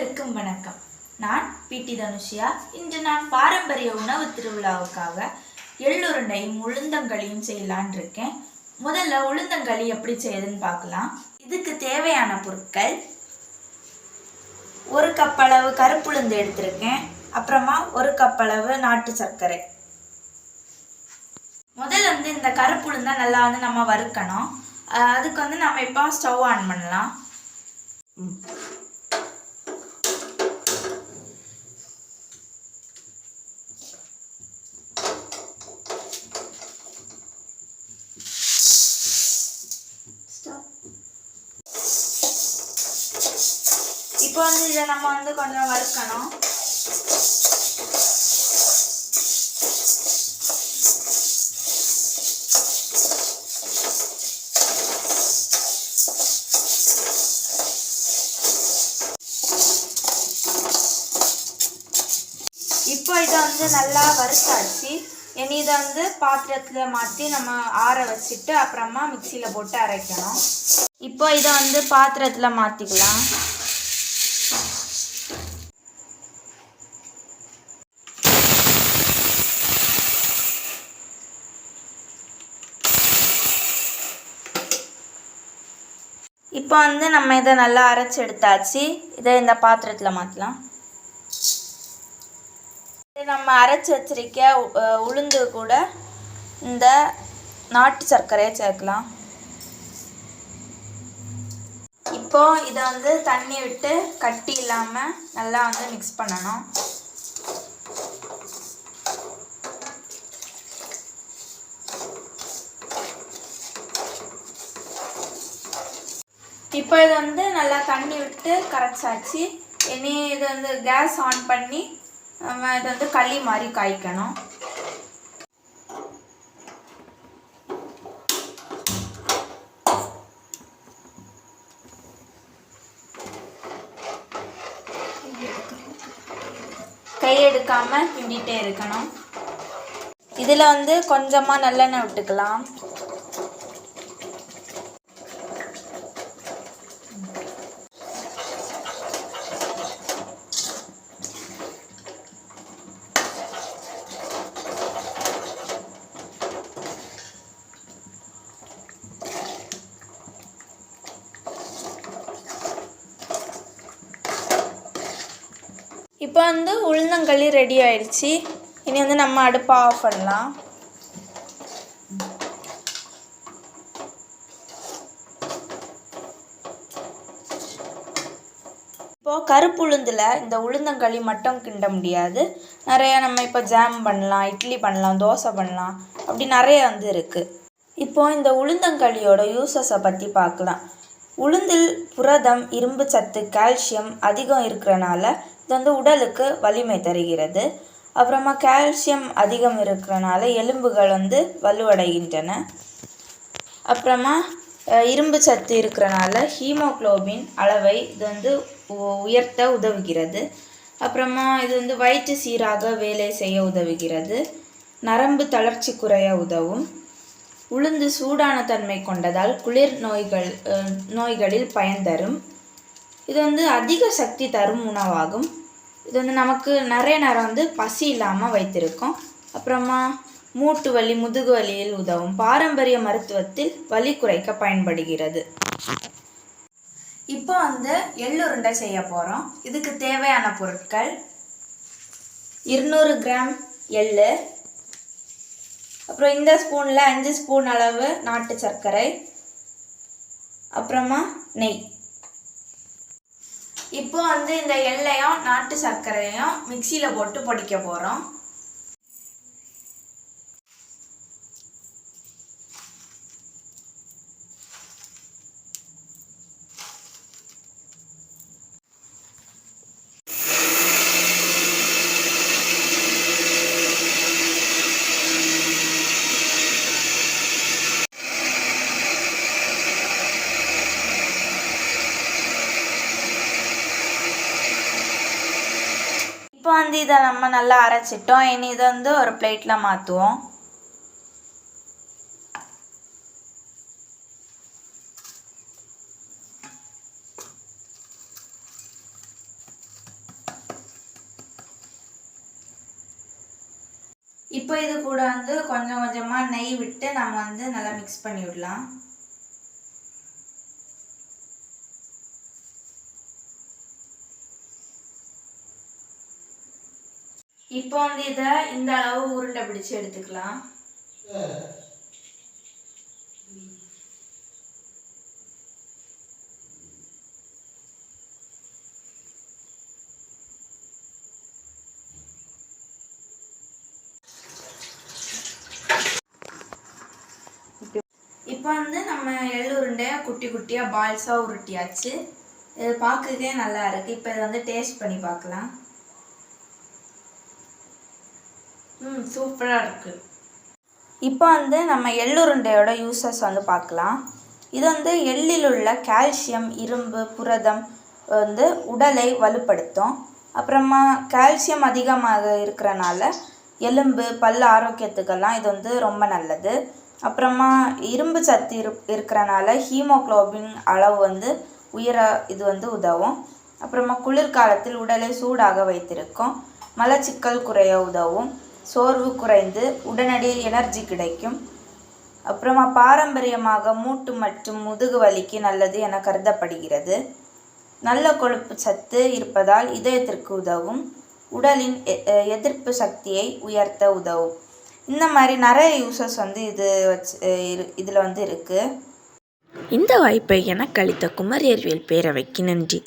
அனைவருக்கும் வணக்கம். நான் பிடி தனுஷியா. இன்று நான் பாரம்பரிய உணவு திருவிழாவுக்காக எள்ளுருண்டையும் உளுந்தங்களியும் செய்யலான் இருக்கேன். முதல்ல உளுந்தங்களி எப்படி செய்யுதுன்னு பார்க்கலாம். இதுக்கு தேவையான பொருட்கள்: 1 கப் அளவு கருப்புளுந்து எடுத்திருக்கேன். அப்புறமா 1 கப் அளவு நாட்டு சர்க்கரை. முதல்ல இந்த கருப்புளுந்தை நல்லா நம்ம வறுக்கணும். அதுக்கு நம்ம இப்போ ஸ்டவ் ஆன் பண்ணலாம். இப்போ இதை நம்ம கொஞ்சம் வறுக்கணும். இப்போ இதை நல்லா வறுத்தாச்சு. இனி இதை பாத்திரத்தில் மாற்றி நம்ம ஆற வச்சுட்டு அப்புறமா மிக்சியில் போட்டு அரைக்கணும். இப்போ இதை பாத்திரத்தில் மாற்றிக்கலாம். இப்போ நம்ம இதை நல்லா அரைச்சி எடுத்தாச்சு. இதை இந்த பாத்திரத்தில் மாற்றலாம். நம்ம அரைச்சி வச்சிருக்க உளுந்து கூட இந்த நாட்டு சர்க்கரையை சேர்க்கலாம். இப்போ இதை தண்ணி விட்டு கட்டி இல்லாமல் நல்லா மிக்ஸ் பண்ணணும். இப்போ இது நல்லா தண்ணி விட்டு கரைச்சாச்சு. இனி இது கேஸ் ஆன் பண்ணி நம்ம இது களி மாதிரி காய்க்கணும். கை எடுக்காமல் கிண்டிகிட்டே இருக்கணும். இதில் கொஞ்சமாக நல்லெண்ணெய் விட்டுக்கலாம். இப்போ உளுந்தங்களி ரெடி ஆயிடுச்சு. இனி நம்ம அடுப்பை ஆஃப் பண்ணலாம். இப்போது கருப்பு உளுந்தில் இந்த உளுந்தங்களி மட்டும் கிண்ட முடியாது. நிறையா நம்ம இப்போ ஜாம் பண்ணலாம், இட்லி பண்ணலாம், தோசை பண்ணலாம், அப்படி நிறைய இருக்குது. இப்போது இந்த உளுந்தங்களியோட யூசஸை பற்றி பார்க்கலாம். உளுந்தில் புரதம், இரும்பு சத்து, கால்சியம் அதிகம் இருக்கிறனால இது உடலுக்கு வலிமை தருகிறது. அப்புறமா கால்சியம் அதிகம் இருக்கிறனால எலும்புகள் வலுவடைகின்றன. அப்புறமா இரும்பு சத்து இருக்கிறனால ஹீமோகுளோபின் அளவை இது உயர்த்த உதவுகிறது. அப்புறமா இது வயிற்று சீராக வேலை செய்ய உதவுகிறது. நரம்பு தளர்ச்சி குறைய உதவும். உளுந்து சூடான தன்மை கொண்டதால் குளிர் நோய்களில் பயன் தரும். இது அதிக சக்தி தரும் உணவாகும். இது நமக்கு நிறைய நேரம் பசி இல்லாமல் வைத்திருக்கும். அப்புறமா மூட்டு வலி, முதுகு வலியில் உதவும். பாரம்பரிய மருத்துவத்தில் வலி குறைக்க பயன்படுகிறது. இப்போ எள்ளுருண்டை செய்ய போகிறோம். இதுக்கு தேவையான பொருட்கள்: 200 கிராம் எள்ளு, அப்புறம் இந்த ஸ்பூனில் 5 ஸ்பூன் அளவு நாட்டு சர்க்கரை, அப்புறமா நெய். இப்போ இந்த எள்ளையும் நாட்டு சர்க்கரையும் மிக்சியில் போட்டு பொடிக்க போகிறோம். இப்போ இதை நம்ம நல்லா அரைச்சிட்டோம். இனி இதை ஒரு பிளேட்டில் மாற்றுவோம். இப்போ இது கூட வந்து கொஞ்சம் கொஞ்சமாக நெய் விட்டு நம்ம வந்து நல்லா மிக்ஸ் பண்ணி விடலாம். இப்போ வந்து இதை இந்த அளவு உருண்டை பிடிச்சு எடுத்துக்கலாம். இப்போ வந்து நம்ம எள்ளு உருண்டையை குட்டி குட்டியாக பால்ஸாக உருட்டியாச்சு. இது பார்க்கறதே நல்லா இருக்குது. இப்போ இதை வந்து டேஸ்ட் பண்ணி பார்க்கலாம். சூப்பராக இருக்குது. இப்போ வந்து நம்ம எள்ளுருண்டையோட யூசஸ் வந்து பார்க்கலாம். இது வந்து எள்ளில் உள்ள கால்சியம், இரும்பு, புரதம் வந்து உடலை வலுப்படுத்தும். அப்புறமா கால்சியம் அதிகமாக இருக்கிறனால எலும்பு பல் ஆரோக்கியத்துக்கெல்லாம் இது வந்து ரொம்ப நல்லது. அப்புறமா இரும்பு சத்து இருக்கிறனால ஹீமோக்ளோபின் அளவு வந்து உயர இது வந்து உதவும். அப்புறமா குளிர்காலத்தில் உடலை சூடாக வைத்திருக்கும். மலச்சிக்கல் குறைய உதவும். சோர்வு குறைந்து உடனடி எனர்ஜி கிடைக்கும். அப்புறமா பாரம்பரியமாக மூட்டு மற்றும் முதுகு வலிக்கு நல்லது என கருதப்படுகிறது. நல்ல கொழுப்பு சத்து இருப்பதால் இதயத்திற்கு உதவும். உடலின் எதிர்ப்பு சக்தியை உயர்த்த உதவும். இந்த மாதிரி நிறைய யூசஸ் வந்து இதில் வந்து இருக்குது. இந்த வாய்ப்பை எனக்கு அளித்த குமரி அறிவியல் பேரவைக்கு நன்றி.